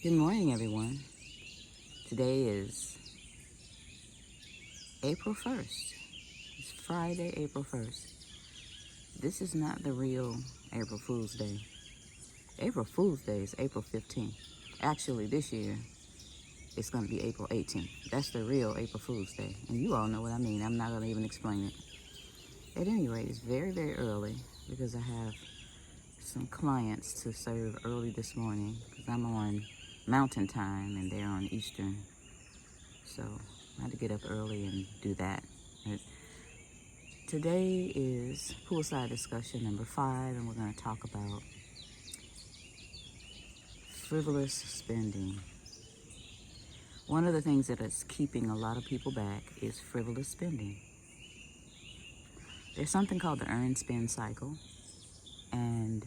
Good morning, everyone. Today is April 1st. It's Friday, April 1st. This is not the real April Fool's Day. April Fool's Day is April 15th. Actually, this year, it's going to be April 18th. That's the real April Fool's Day. And you all know what I mean. I'm not going to even explain it. At any rate, it's very, very early because I have some clients to serve early this morning because I'm on Mountain Time and they're on Eastern. So I had to get up early and do that. But today is Poolside discussion number 5, and we're going to talk about frivolous spending. One of the things that is keeping a lot of people back is frivolous spending. There's something called the earn spend cycle, and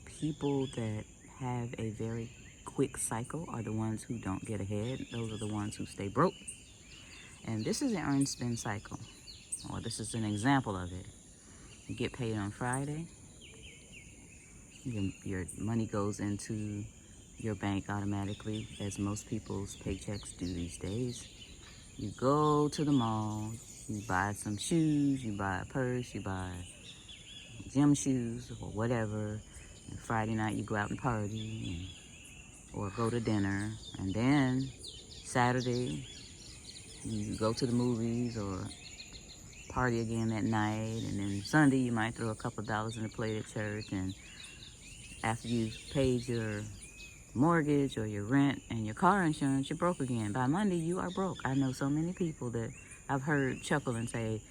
people that have a very quick cycle are the ones who don't get ahead. Those are the ones who stay broke. And this is an earn spend cycle, or this is an example of it. You get paid on Friday. Your money goes into your bank automatically, as most people's paychecks do these days. You go to the mall, you buy some shoes, you buy a purse, you buy gym shoes or whatever. And Friday night you go out and party or go to dinner. And then Saturday you go to the movies or party again that night. And then Sunday you might throw a couple of dollars in the plate at church. And after you've paid your mortgage or your rent and your car insurance, you're broke again. By Monday, you are broke. I know so many people that I've heard chuckle and say,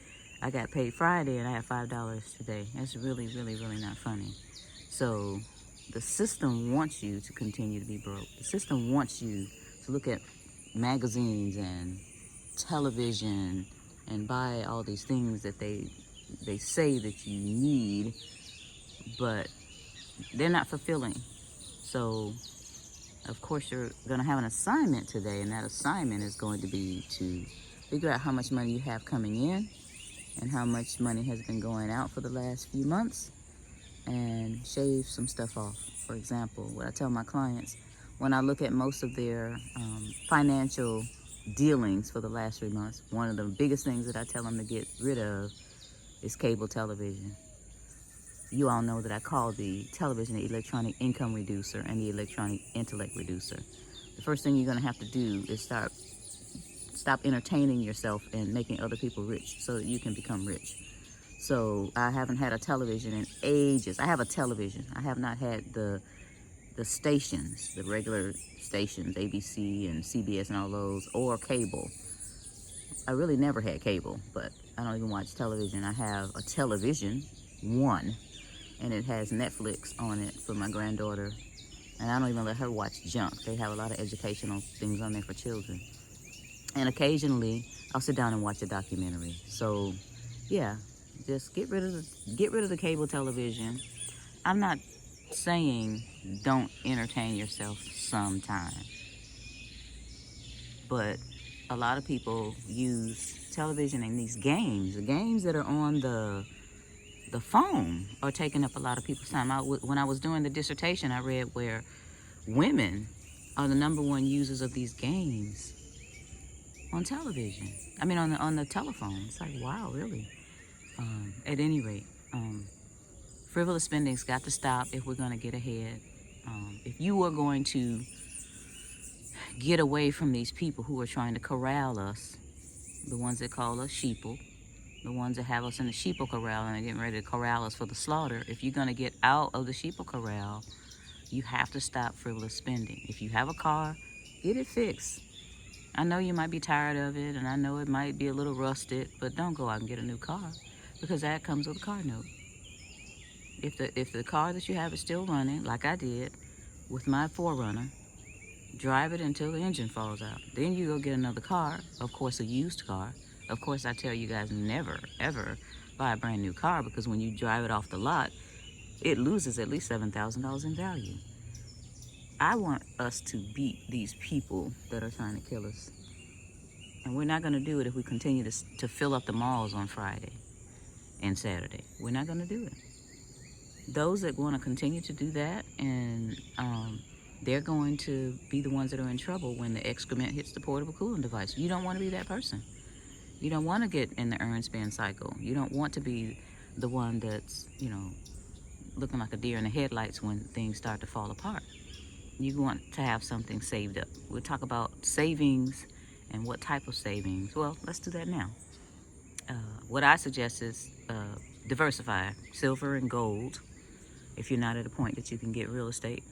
I got paid Friday and I have $5 today. That's really, really, really not funny. So the system wants you to continue to be broke. The system wants you to look at magazines and television and buy all these things that they say that you need, but they're not fulfilling. So of course, you're going to have an assignment today, and that assignment is going to be to figure out how much money you have coming in and how much money has been going out for the last few months, and shave some stuff off. For example, what I tell my clients, when I look at most of their financial dealings for the last 3 months, one of the biggest things that I tell them to get rid of is cable television. You all know that I call the television the electronic income reducer and the electronic intellect reducer. The first thing you're going to have to do is stop entertaining yourself and making other people rich so that you can become rich. So I haven't had a television in ages. I have a television. I have not had the stations, the regular stations, ABC and CBS and all those, or cable. I really never had cable, but I don't even watch television. I have a television, one, and it has Netflix on it for my granddaughter. And I don't even let her watch junk. They have a lot of educational things on there for children. And occasionally, I'll sit down and watch a documentary. So, yeah, just get rid of the cable television. I'm not saying don't entertain yourself sometime, but a lot of people use television in these games. The games that are on the phone are taking up a lot of people's time. When I was doing the dissertation, I read where women are the number one users of these games on television. I mean, on the telephone. It's like, wow, really? At any rate, frivolous spending's got to stop if we're going to get ahead. If you are going to get away from these people who are trying to corral us, the ones that call us sheeple, the ones that have us in the sheeple corral and are getting ready to corral us for the slaughter, if you're going to get out of the sheeple corral, you have to stop frivolous spending. If you have a car, get it fixed. I know you might be tired of it, and I know it might be a little rusted, but don't go out and get a new car, because that comes with a car note. If the car that you have is still running, like I did with my 4Runner, drive it until the engine falls out. Then you go get another car, of course a used car. Of course, I tell you guys never, ever buy a brand new car, because when you drive it off the lot, it loses at least $7,000 in value. I want us to beat these people that are trying to kill us. And we're not going to do it if we continue to fill up the malls on Friday and Saturday. We're not going to do it. Those that want to continue to do that and they're going to be the ones that are in trouble when the excrement hits the portable cooling device. You don't want to be that person. You don't want to get in the earn spend cycle. You don't want to be the one that's, looking like a deer in the headlights when things start to fall apart. You want to have something saved up. We'll talk about savings and what type of savings. Well, let's do that now. What I suggest is diversify. Silver and gold. If you're not at a point that you can get real estate,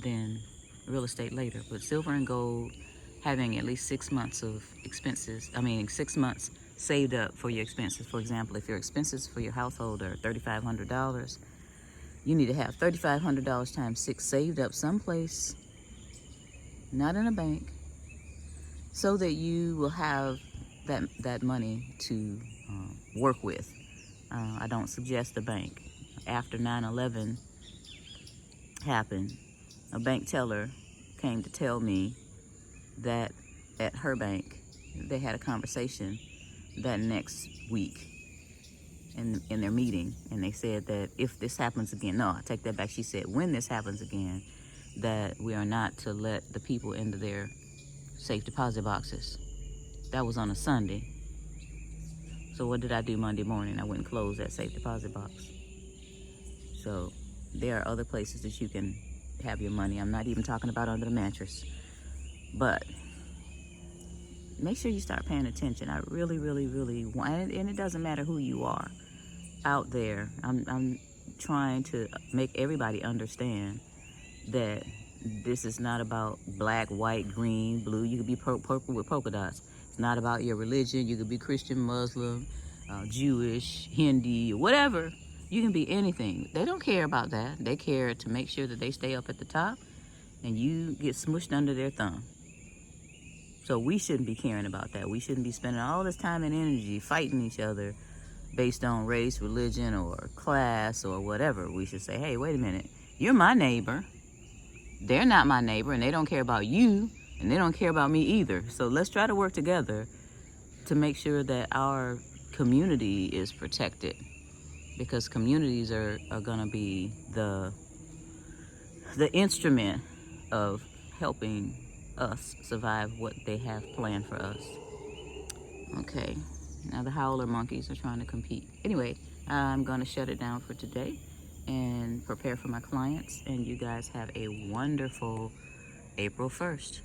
then real estate later. But silver and gold, having at least 6 months of expenses, 6 months saved up for your expenses. For example, if your expenses for your household are $3,500, you need to have $3,500 times 6 saved up someplace, not in a bank, so that you will have that money to work with. I don't suggest the bank. After 9/11 happened, a bank teller came to tell me that at her bank, they had a conversation that next week in their meeting, and they said that if this happens again, no, I take that back. She said when this happens again, that we are not to let the people into their safe deposit boxes. That was on a Sunday. So what did I do Monday morning? I went and closed that safe deposit box. So there are other places that you can have your money. I'm not even talking about under the mattress. But make sure you start paying attention. I really, really, really want, and it doesn't matter who you are out there. I'm trying to make everybody understand that this is not about black, white, green, blue. You could be purple with polka dots. It's not about your religion. You could be Christian, Muslim, Jewish, Hindi, whatever. You can be anything. They don't care about that. They care to make sure that they stay up at the top and you get smushed under their thumb. So we shouldn't be caring about that. We shouldn't be spending all this time and energy fighting each other based on race, religion, or class, or whatever. We should say, hey, wait a minute. You're my neighbor. They're not my neighbor, and they don't care about you, and they don't care about me either. So let's try to work together to make sure that our community is protected, because communities are going to be the instrument of helping us survive what they have planned for us. Okay, now the howler monkeys are trying to compete. Anyway, I'm going to shut it down for today and prepare for my clients, and you guys have a wonderful April 1st.